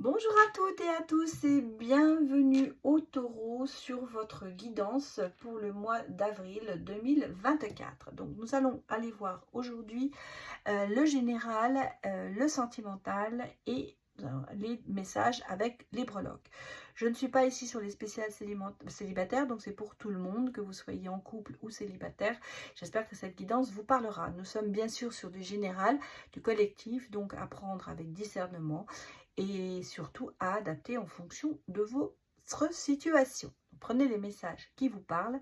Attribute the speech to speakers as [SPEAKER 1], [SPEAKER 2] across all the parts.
[SPEAKER 1] Bonjour à toutes et à tous et bienvenue au Taureau sur votre guidance pour le mois d'avril 2024. Donc nous allons aller voir aujourd'hui le général, le sentimental et les messages avec les breloques. Je ne suis pas ici sur les spéciales célibataires, donc c'est pour tout le monde, que vous soyez en couple ou célibataire. J'espère que cette guidance vous parlera. Nous sommes bien sûr sur du général, du collectif, donc à prendre avec discernement et surtout à adapter en fonction de votre situation. Prenez les messages qui vous parlent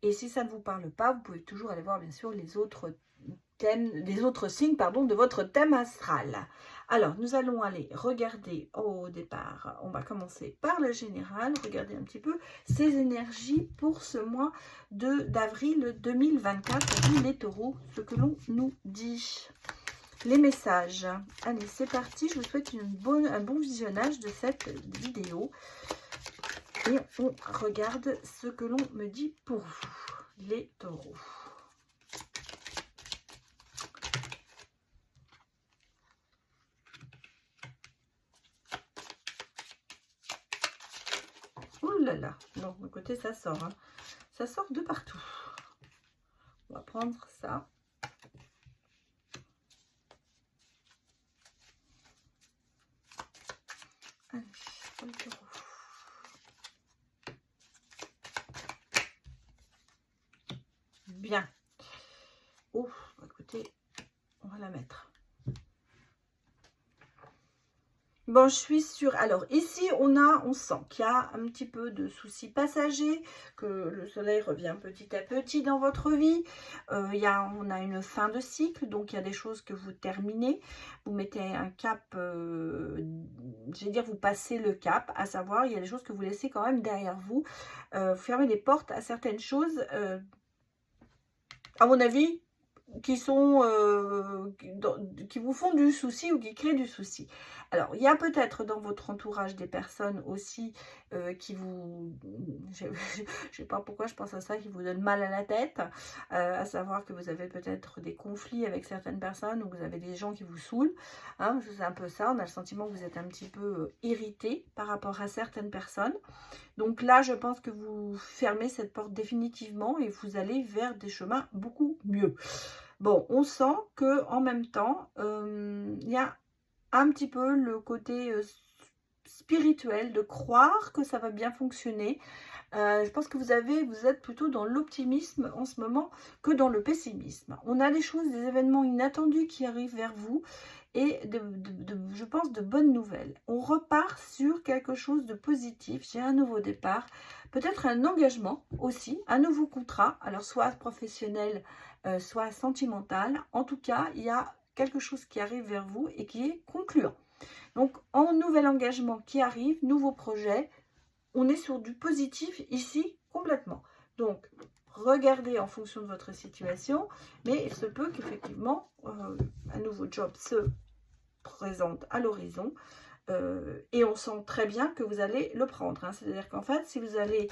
[SPEAKER 1] et si ça ne vous parle pas, vous pouvez toujours aller voir bien sûr les autres thèmes, les autres signes pardon, de votre thème astral. Alors, nous allons aller regarder au départ. On va commencer par le général. Regardez un petit peu ces énergies pour ce mois d'avril 2024. Les taureaux, ce que l'on nous dit. Les messages. Allez, c'est parti. Je vous souhaite un bon visionnage de cette vidéo. Et on regarde ce que l'on me dit pour vous, les taureaux. Ouh là là. Non, de côté, ça sort. Hein. Ça sort de partout. On va prendre ça. Allez, pour les taureaux. Bien. Oh, écoutez, on va la mettre. Bon, je suis sûre. Alors, ici, on sent qu'il y a un petit peu de soucis passagers, que le soleil revient petit à petit dans votre vie. On a une fin de cycle, donc il y a des choses que vous terminez. Vous mettez un cap, je vais dire, vous passez le cap, à savoir, il y a des choses que vous laissez quand même derrière vous. Vous fermez les portes à certaines choses, à mon avis, qui vous font du souci ou qui créent du souci. Alors, il y a peut-être dans votre entourage des personnes aussi qui vous... Je ne sais pas pourquoi je pense à ça, qui vous donnent mal à la tête, à savoir que vous avez peut-être des conflits avec certaines personnes ou que vous avez des gens qui vous saoulent. Hein, c'est un peu ça, on a le sentiment que vous êtes un petit peu irrité par rapport à certaines personnes. Donc là, je pense que vous fermez cette porte définitivement et vous allez vers des chemins beaucoup mieux. Bon, on sent que en même temps, il y a un petit peu le côté spirituel de croire que ça va bien fonctionner. Je pense que vous êtes plutôt dans l'optimisme en ce moment que dans le pessimisme. On a des choses, des événements inattendus qui arrivent vers vous et je pense de bonnes nouvelles. On repart sur quelque chose de positif. J'ai un nouveau départ, peut-être un engagement aussi, un nouveau contrat, alors soit professionnel, soit sentimental. En tout cas, il y a quelque chose qui arrive vers vous et qui est concluant. Donc, en nouvel engagement qui arrive, nouveau projet, on est sur du positif ici complètement. Donc, regardez en fonction de votre situation, mais il se peut qu'effectivement, un nouveau job se présente à l'horizon. Et on sent très bien que vous allez le prendre. Hein. C'est-à-dire qu'en fait, si vous avez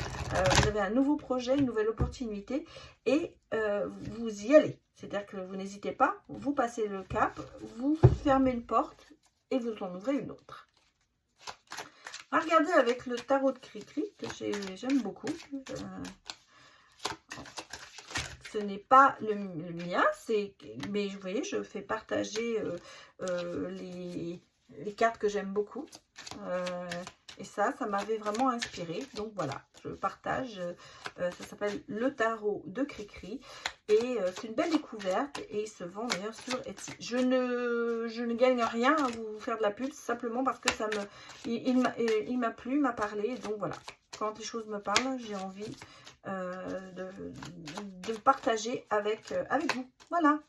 [SPEAKER 1] un nouveau projet, une nouvelle opportunité, et vous y allez. C'est-à-dire que vous n'hésitez pas, vous passez le cap, vous fermez une porte et vous en ouvrez une autre. Regardez avec le tarot de Cricri, que j'aime beaucoup. Ce n'est pas le mien, mais vous voyez, je fais partager les cartes que j'aime beaucoup. Et ça m'avait vraiment inspiré. Donc voilà, je partage. Ça s'appelle le tarot de Cricri. Et c'est une belle découverte. Et il se vend d'ailleurs sur Etsy. Je ne gagne rien à vous faire de la pub, simplement parce que il m'a plu, m'a parlé. Donc voilà, quand les choses me parlent, j'ai envie de partager avec vous. Voilà.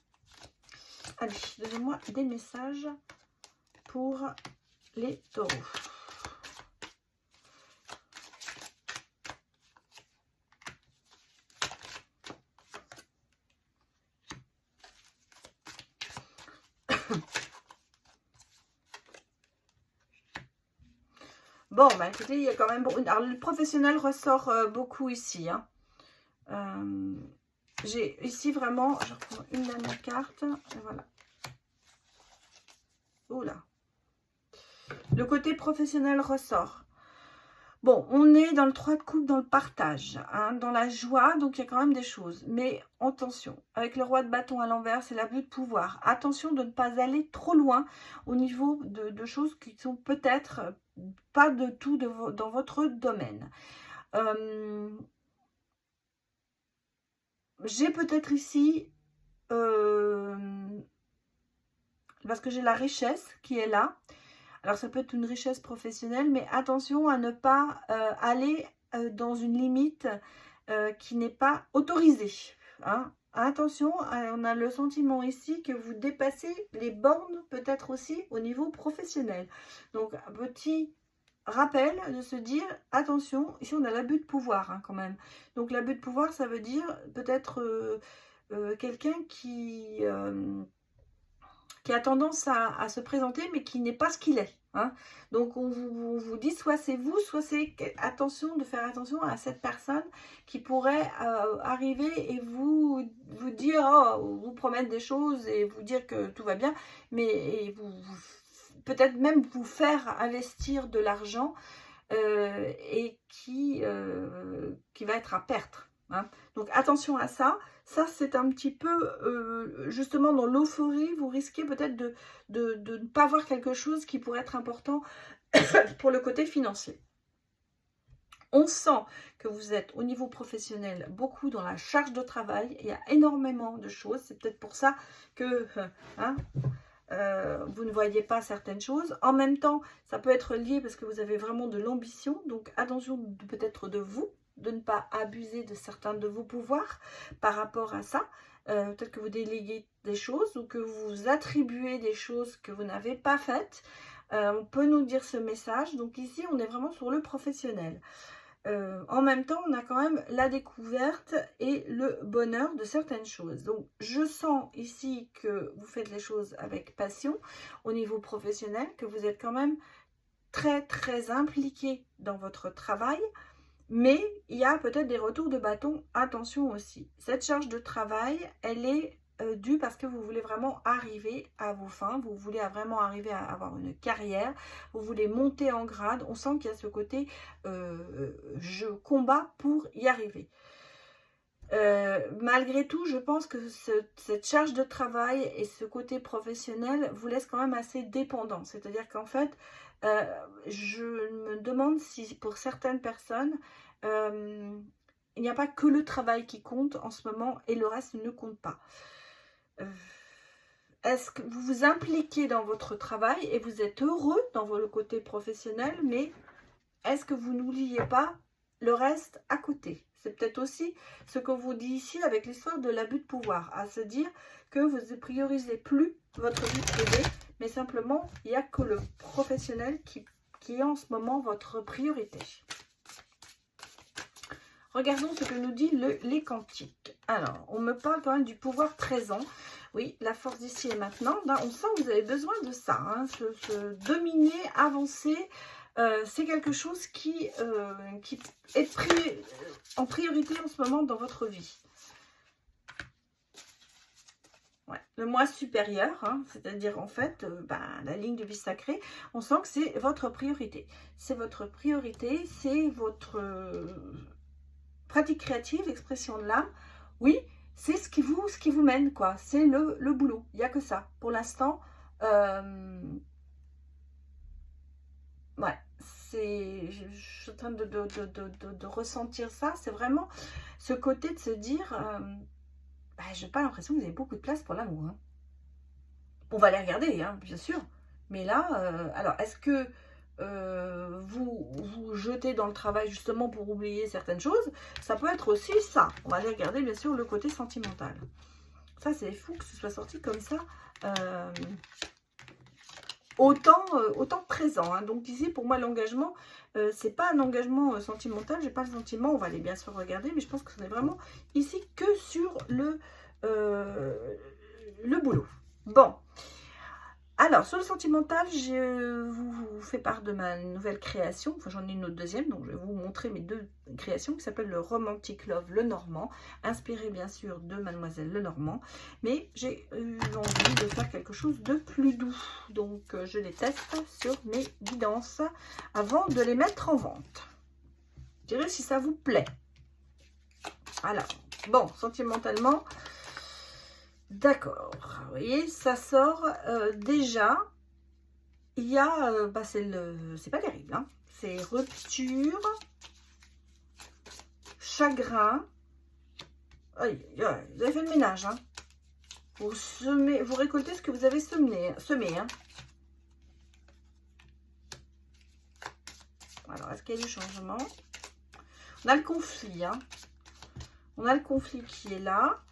[SPEAKER 1] Allez, donnez-moi des messages pour les taureaux. Bon, bah écoutez, il y a quand même... Alors, le professionnel ressort beaucoup ici. Hein. J'ai ici vraiment... Je reprends une dernière carte. Et voilà. Oula. Le côté professionnel ressort. Bon, on est dans le 3 de coupe, dans le partage, hein, dans la joie, donc il y a quand même des choses. Mais attention, avec le roi de bâton à l'envers, c'est l'abus de pouvoir. Attention de ne pas aller trop loin au niveau de choses qui sont peut-être pas de tout dans votre domaine. J'ai peut-être ici, parce que j'ai la richesse qui est là. Alors, ça peut être une richesse professionnelle, mais attention à ne pas aller dans une limite qui n'est pas autorisée. Hein. Attention, on a le sentiment ici que vous dépassez les bornes, peut-être aussi au niveau professionnel. Donc, un petit rappel de se dire, attention, ici on a l'abus de pouvoir hein, quand même. Donc, l'abus de pouvoir, ça veut dire peut-être quelqu'un qui a tendance à se présenter, mais qui n'est pas ce qu'il est. Hein. Donc, on vous dit, soit c'est vous, soit c'est attention de faire attention à cette personne qui pourrait arriver et vous dire, oh, vous promettre des choses et vous dire que tout va bien, mais peut-être même vous faire investir de l'argent et qui va être à perte. Hein. Donc, attention à ça. Ça, c'est un petit peu, justement, dans l'euphorie, vous risquez peut-être de ne pas voir quelque chose qui pourrait être important pour le côté financier. On sent que vous êtes, au niveau professionnel, beaucoup dans la charge de travail. Il y a énormément de choses. C'est peut-être pour ça que vous ne voyez pas certaines choses. En même temps, ça peut être lié parce que vous avez vraiment de l'ambition. Donc, attention peut-être de vous, de ne pas abuser de certains de vos pouvoirs par rapport à ça. Peut-être que vous déléguez des choses ou que vous attribuez des choses que vous n'avez pas faites. On peut nous dire ce message. Donc ici, on est vraiment sur le professionnel. En même temps, on a quand même la découverte et le bonheur de certaines choses. Donc, je sens ici que vous faites les choses avec passion au niveau professionnel, que vous êtes quand même très, très impliqué dans votre travail. Mais il y a peut-être des retours de bâton, attention aussi. Cette charge de travail, elle est due parce que vous voulez vraiment arriver à vos fins, vous voulez vraiment arriver à avoir une carrière, vous voulez monter en grade. On sent qu'il y a ce côté je combats pour y arriver. Malgré tout, je pense que cette charge de travail et ce côté professionnel vous laisse quand même assez dépendant. C'est-à-dire qu'en fait, je me demande si pour certaines personnes, il n'y a pas que le travail qui compte en ce moment et le reste ne compte pas. Est-ce que vous vous impliquez dans votre travail et vous êtes heureux dans le côté professionnel, mais est-ce que vous n'oubliez pas le reste à côté? C'est peut-être aussi ce qu'on vous dit ici avec l'histoire de l'abus de pouvoir, à se dire que vous ne priorisez plus votre vie privée, mais simplement, il n'y a que le professionnel qui est en ce moment votre priorité. Regardons ce que nous dit les cantiques. Alors, on me parle quand même du pouvoir présent. Oui, la force d'ici et maintenant. Là, on sent que vous avez besoin de ça. Hein, se dominer, avancer. C'est quelque chose qui est en priorité en ce moment dans votre vie. Ouais. Le moi supérieur, hein, c'est-à-dire en fait la ligne de vie sacrée, on sent que c'est votre priorité. C'est votre priorité, c'est votre pratique créative, l'expression de l'âme. Oui, c'est ce qui vous mène, quoi. C'est le boulot. Il n'y a que ça. Pour l'instant, ouais. Je suis en train de ressentir ça. C'est vraiment ce côté de se dire, je n'ai pas l'impression que vous avez beaucoup de place pour l'amour. Hein. On va les regarder, hein, bien sûr. Mais là, alors, est-ce que vous jetez dans le travail justement pour oublier certaines choses? Ça peut être aussi ça. On va aller regarder, bien sûr, le côté sentimental. Ça, c'est fou que ce soit sorti comme ça. Autant présent. Hein. Donc ici, pour moi, l'engagement, c'est pas un engagement sentimental. J'ai pas le sentiment. On va aller bien sûr regarder, mais je pense que ce n'est vraiment ici que sur le boulot. Bon. Alors, sur le sentimental, vous fais part de ma nouvelle création. Enfin, j'en ai une autre deuxième, donc je vais vous montrer mes deux créations qui s'appellent le Romantic Love Lenormand, inspiré bien sûr de Mademoiselle Lenormand. Mais j'ai eu envie de faire quelque chose de plus doux. Donc, je les teste sur mes guidances avant de les mettre en vente. Je dirais si ça vous plaît. Alors, bon, sentimentalement, d'accord. Vous voyez, ça sort déjà. Il y a, c'est pas terrible, hein. C'est rupture, chagrin. Aïe, aïe, vous avez fait le ménage, hein. Vous semez, vous récoltez ce que vous avez semé, hein. Alors, est-ce qu'il y a du changement? On a le conflit, hein. On a le conflit qui est là.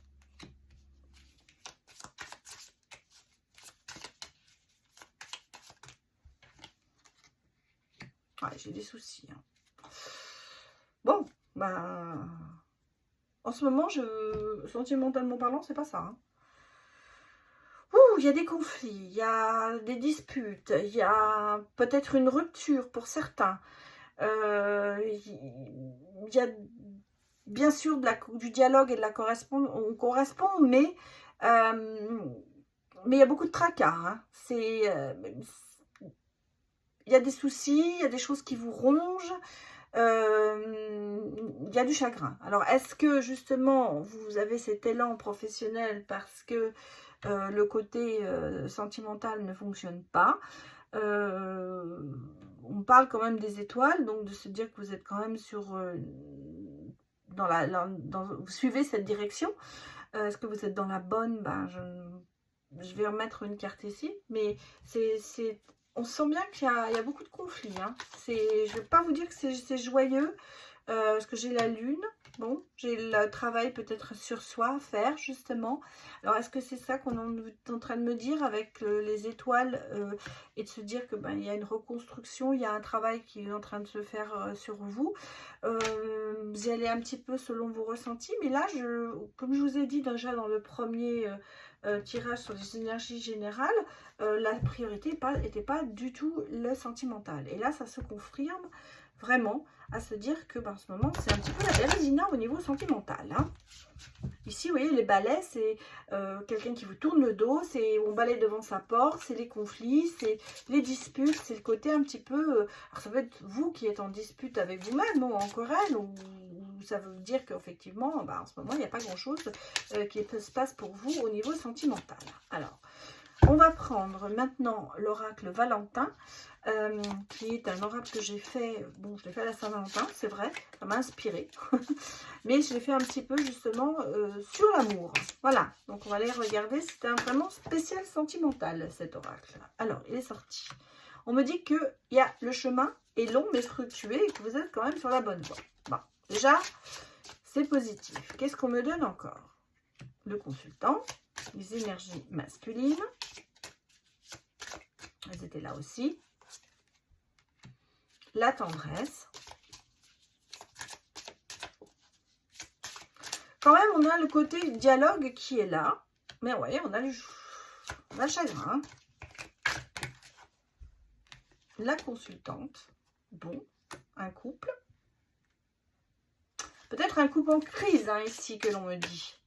[SPEAKER 1] Ouais, j'ai des soucis, hein. Bon, ben, en ce moment, sentimentalement parlant, c'est pas ça, hein. Ouh, il y a des conflits, il y a des disputes, il y a peut-être une rupture pour certains. Il y a bien sûr du dialogue et de la on correspond, mais il y a beaucoup de tracas, hein. Il y a des soucis, il y a des choses qui vous rongent, il y a du chagrin. Alors, est-ce que justement, vous avez cet élan professionnel parce que le côté sentimental ne fonctionne pas? On parle quand même des étoiles, donc de se dire que vous êtes quand même sur... vous suivez cette direction. Est-ce que vous êtes dans la bonne? Ben, je vais remettre une carte ici, mais on sent bien qu'il y a beaucoup de conflits, hein. Je ne vais pas vous dire que c'est joyeux, parce que j'ai la lune. Bon, j'ai le travail peut-être sur soi à faire, justement. Alors, est-ce que c'est ça qu'on est en train de me dire avec les étoiles et de se dire que il y a une reconstruction, il y a un travail qui est en train de se faire sur vous. Vous y allez un petit peu selon vos ressentis, mais là, comme je vous ai dit déjà dans le premier tirage sur les énergies générales, la priorité n'était pas du tout le sentimental. Et là, ça se confirme vraiment à se dire que en ce moment, c'est un petit peu la bérésina au niveau sentimental, hein. Ici, vous voyez, les balais, c'est quelqu'un qui vous tourne le dos, c'est on balaye devant sa porte, c'est les conflits, c'est les disputes, c'est le côté un petit peu... alors, ça peut être vous qui êtes en dispute avec vous-même, ou en querelle, ou ça veut dire qu'effectivement, en ce moment, il n'y a pas grand-chose qui se passe pour vous au niveau sentimental. Alors, on va prendre maintenant l'oracle Valentin, qui est un oracle que j'ai fait, bon, je l'ai fait à la Saint-Valentin, c'est vrai, ça m'a inspiré, mais je l'ai fait un petit peu justement sur l'amour. Voilà, donc on va aller regarder, c'était vraiment spécial sentimental cet oracle. Alors, il est sorti. On me dit que le chemin est long mais fructueux et que vous êtes quand même sur la bonne voie. Bon, déjà, c'est positif. Qu'est-ce qu'on me donne encore? Le consultant, les énergies masculines. Elles étaient là aussi. La tendresse. Quand même, on a le côté dialogue qui est là. Mais vous voyez, on a le chagrin. La consultante. Bon, un couple. Peut-être un couple en crise, hein, ici, que l'on me dit.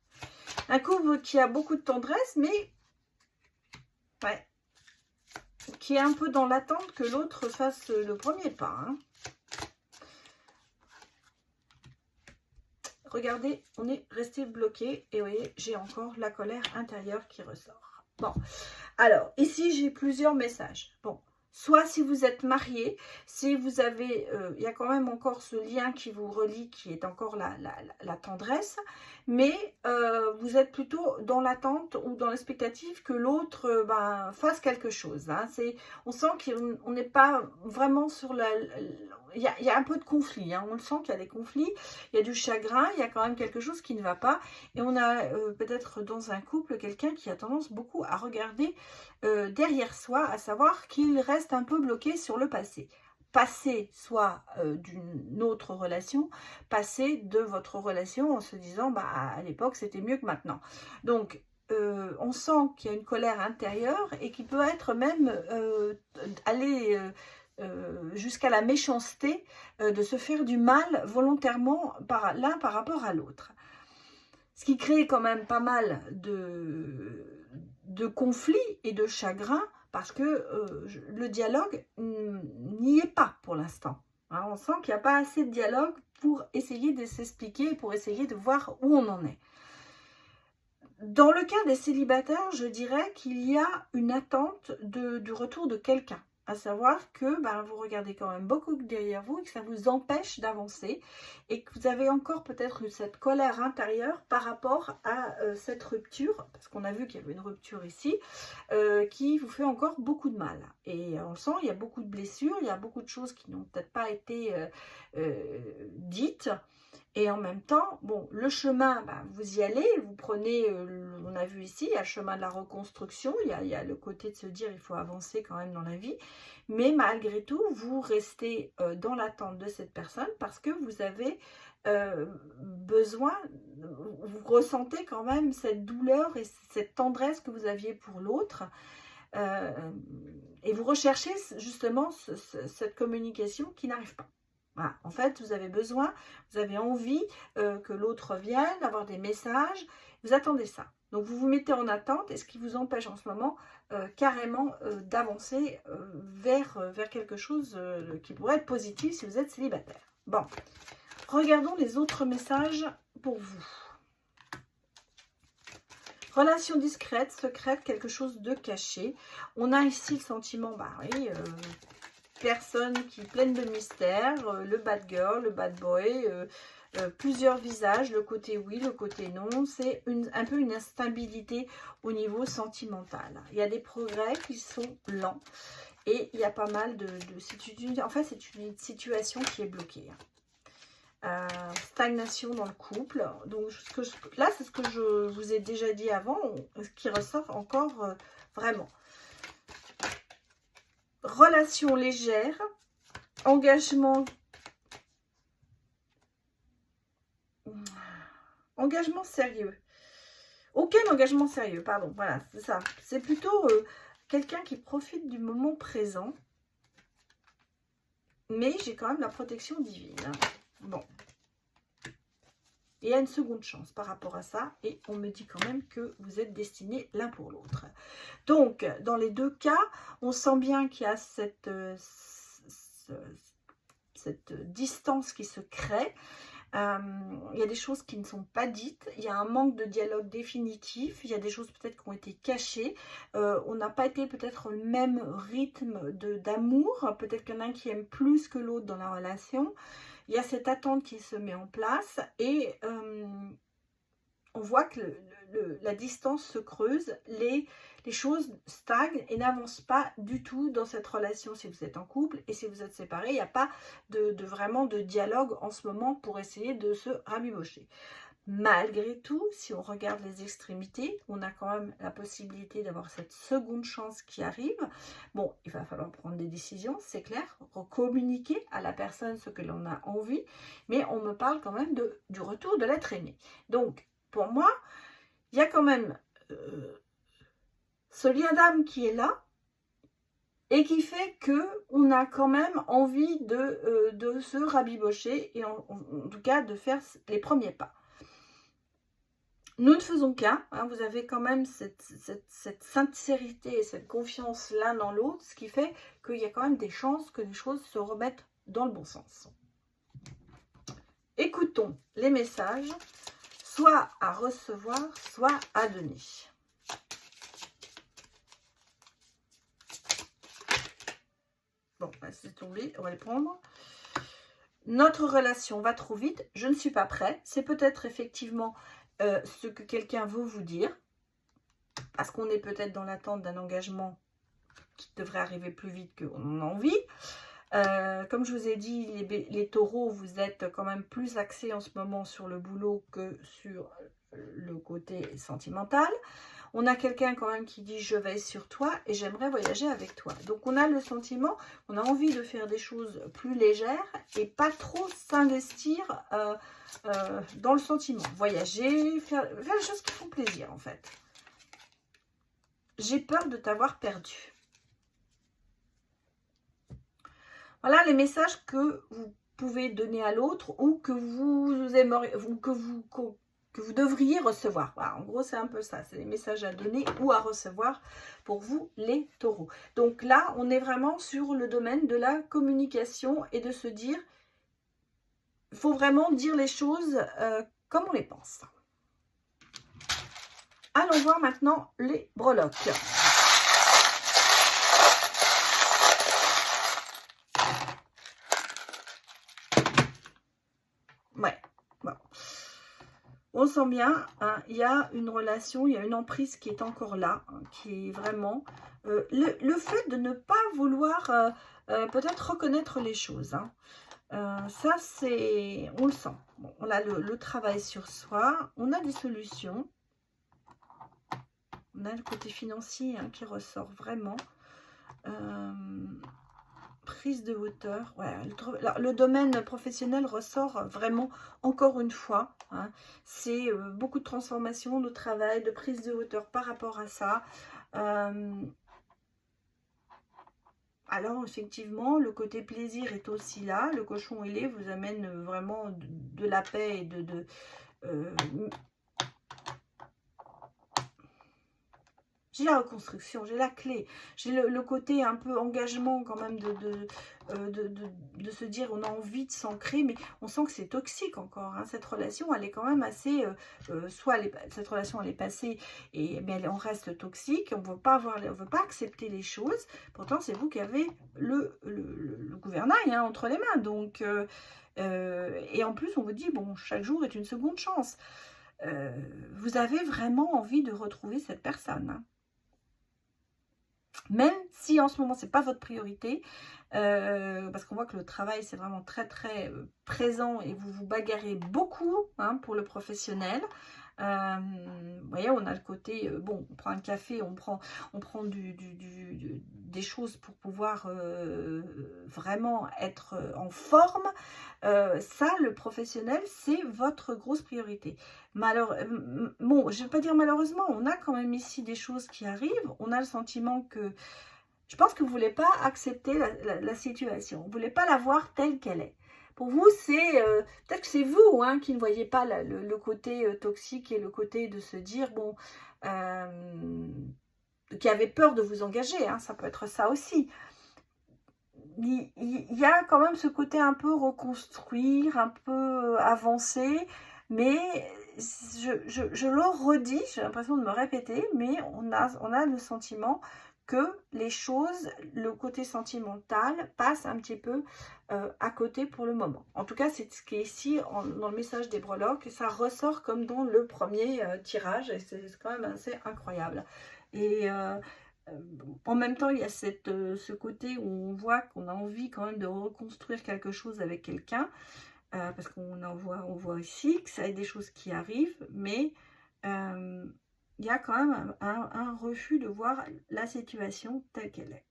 [SPEAKER 1] Un couple qui a beaucoup de tendresse, mais... ouais. Qui est un peu dans l'attente que l'autre fasse le premier pas, hein. Regardez, on est resté bloqué et vous voyez, j'ai encore la colère intérieure qui ressort. Bon, alors ici j'ai plusieurs messages. Bon, soit si vous êtes marié, si vous avez, il y a quand même encore ce lien qui vous relie, qui est encore la tendresse, mais vous êtes plutôt dans l'attente ou dans l'expectative que l'autre fasse quelque chose, hein. On sent qu'on n'est pas vraiment sur il y a un peu de conflit, hein. On le sent qu'il y a des conflits, il y a du chagrin, il y a quand même quelque chose qui ne va pas. Et on a peut-être dans un couple quelqu'un qui a tendance beaucoup à regarder derrière soi, à savoir qu'il reste un peu bloqué sur le passé. Passé soit d'une autre relation, passé de votre relation en se disant à l'époque c'était mieux que maintenant. Donc on sent qu'il y a une colère intérieure et qui peut être même aller jusqu'à la méchanceté, de se faire du mal volontairement l'un par rapport à l'autre. Ce qui crée quand même pas mal de conflits et de chagrins, parce que le dialogue n'y est pas pour l'instant. Hein, on sent qu'il n'y a pas assez de dialogue pour essayer de s'expliquer, pour essayer de voir où on en est. Dans le cas des célibataires, je dirais qu'il y a une attente du retour de quelqu'un. À savoir que vous regardez quand même beaucoup derrière vous et que ça vous empêche d'avancer et que vous avez encore peut-être cette colère intérieure par rapport à cette rupture, parce qu'on a vu qu'il y avait une rupture ici, qui vous fait encore beaucoup de mal. Et on le sent, il y a beaucoup de blessures, il y a beaucoup de choses qui n'ont peut-être pas été dites. Et en même temps, bon, le chemin, vous y allez, vous prenez, on a vu ici, il y a le chemin de la reconstruction, il y a le côté de se dire il faut avancer quand même dans la vie, mais malgré tout, vous restez dans l'attente de cette personne parce que vous avez besoin, vous ressentez quand même cette douleur et cette tendresse que vous aviez pour l'autre, et vous recherchez justement cette communication qui n'arrive pas. Voilà. En fait, vous avez besoin, vous avez envie que l'autre vienne, avoir des messages, vous attendez ça. Donc, vous vous mettez en attente et ce qui vous empêche en ce moment carrément d'avancer vers quelque chose qui pourrait être positif si vous êtes célibataire. Bon, regardons les autres messages pour vous. Relation discrète, secrète, quelque chose de caché. On a ici le sentiment, personne qui est pleine de mystère, le bad girl, le bad boy, plusieurs visages, le côté oui, le côté non. C'est un peu une instabilité au niveau sentimental. Il y a des progrès qui sont lents et il y a pas mal de situations. En fait, c'est une situation qui est bloquée. Stagnation dans le couple. Donc, là, c'est ce que je vous ai déjà dit avant, ce qui ressort encore vraiment. Relation légère, engagement sérieux. Aucun engagement sérieux, pardon, voilà, c'est ça. C'est plutôt quelqu'un qui profite du moment présent, mais j'ai quand même la protection divine. Bon. Et il y a une seconde chance par rapport à ça, et on me dit quand même que vous êtes destinés l'un pour l'autre. Donc, dans les deux cas, on sent bien qu'il y a cette distance qui se crée. Il y a des choses qui ne sont pas dites, il y a un manque de dialogue définitif, il y a des choses peut-être qui ont été cachées, on n'a pas été peut-être le même rythme d'amour, peut-être qu'il y en a un qui aime plus que l'autre dans la relation. Il y a cette attente qui se met en place et on voit que la distance se creuse, les choses stagnent et n'avancent pas du tout dans cette relation si vous êtes en couple. Et si vous êtes séparés, il n'y a pas vraiment de dialogue en ce moment pour essayer de se rabibocher. Malgré tout, si on regarde les extrémités, on a quand même la possibilité d'avoir cette seconde chance qui arrive. Bon, il va falloir prendre des décisions, c'est clair, communiquer à la personne ce que l'on a envie, mais on me parle quand même du retour de l'être aimé. Donc, pour moi, il y a quand même ce lien d'âme qui est là et qui fait qu'on a quand même envie de se rabibocher et en tout cas de faire les premiers pas. Nous ne faisons qu'un, hein, vous avez quand même cette sincérité et cette confiance l'un dans l'autre, ce qui fait qu'il y a quand même des chances que les choses se remettent dans le bon sens. Écoutons les messages, soit à recevoir, soit à donner. Bon, c'est tombé, on va les prendre. Notre relation va trop vite, je ne suis pas prêt. C'est peut-être effectivement ce que quelqu'un veut vous dire, parce qu'on est peut-être dans l'attente d'un engagement qui devrait arriver plus vite qu'on en a envie. Comme je vous ai dit, les taureaux, vous êtes quand même plus axés en ce moment sur le boulot que sur le côté sentimental. On a quelqu'un quand même qui dit « je veille sur toi et j'aimerais voyager avec toi ». Donc on a le sentiment, on a envie de faire des choses plus légères et pas trop s'investir dans le sentiment. Voyager, faire des choses qui font plaisir en fait. J'ai peur de t'avoir perdu. Voilà les messages que vous pouvez donner à l'autre ou que vous aimeriez, ou que vous devriez recevoir. Voilà, en gros, c'est un peu ça. C'est les messages à donner ou à recevoir pour vous, les taureaux. Donc là, on est vraiment sur le domaine de la communication et de se dire, il faut vraiment dire les choses comme on les pense. Allons voir maintenant les breloques. Ouais, bon. On sent bien, hein, il y a une relation, il y a une emprise qui est encore là, hein, qui est vraiment... le fait de ne pas vouloir peut-être reconnaître les choses, hein. Ça, c'est... On le sent. Bon, on a le travail sur soi, on a des solutions. On a le côté financier hein, qui ressort vraiment. Prise de hauteur. Ouais, le domaine professionnel ressort vraiment encore une fois. Hein. C'est beaucoup de transformation, de travail, de prise de hauteur par rapport à ça. Alors, effectivement, le côté plaisir est aussi là. Le cochon ailé vous amène vraiment de la paix et j'ai la reconstruction, j'ai la clé, j'ai le côté un peu engagement quand même de se dire on a envie de s'ancrer, mais on sent que c'est toxique encore. Hein. Cette relation, elle est quand même assez... cette relation, elle est passée, mais on reste toxique, on ne veut pas accepter les choses. Pourtant, c'est vous qui avez le gouvernail hein, entre les mains. Donc, et en plus, on vous dit, bon, chaque jour est une seconde chance. Vous avez vraiment envie de retrouver cette personne. Hein. Même si en ce moment, ce n'est pas votre priorité, parce qu'on voit que le travail, c'est vraiment très, très présent et vous vous bagarrez beaucoup hein, pour le professionnel. Vous voyez, on a le côté, bon, on prend un café, on prend des choses pour pouvoir vraiment être en forme. Ça, le professionnel, c'est votre grosse priorité. Bon, je ne vais pas dire malheureusement, on a quand même ici des choses qui arrivent. On a le sentiment que, je pense que vous ne voulez pas accepter la situation. Vous ne voulez pas la voir telle qu'elle est. Pour vous, c'est peut-être que c'est vous hein, qui ne voyez pas le côté toxique et le côté de se dire, bon, qui avez peur de vous engager. Hein, ça peut être ça aussi. Il y a quand même ce côté un peu reconstruire, un peu avancer, mais je le redis, j'ai l'impression de me répéter, mais on a le sentiment que les choses, le côté sentimental, passe un petit peu à côté pour le moment. En tout cas, c'est ce qui est ici dans le message des breloques, ça ressort comme dans le premier tirage, et c'est quand même assez incroyable. Et en même temps, il y a ce côté où on voit qu'on a envie quand même de reconstruire quelque chose avec quelqu'un, parce on voit ici que ça a des choses qui arrivent, mais il y a quand même un refus de voir la situation telle qu'elle est.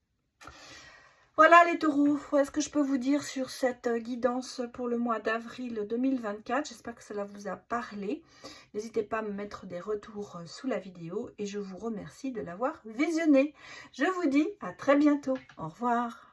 [SPEAKER 1] Voilà les taureaux, voilà ce que je peux vous dire sur cette guidance pour le mois d'avril 2024. J'espère que cela vous a parlé. N'hésitez pas à me mettre des retours sous la vidéo et je vous remercie de l'avoir visionnée. Je vous dis à très bientôt. Au revoir.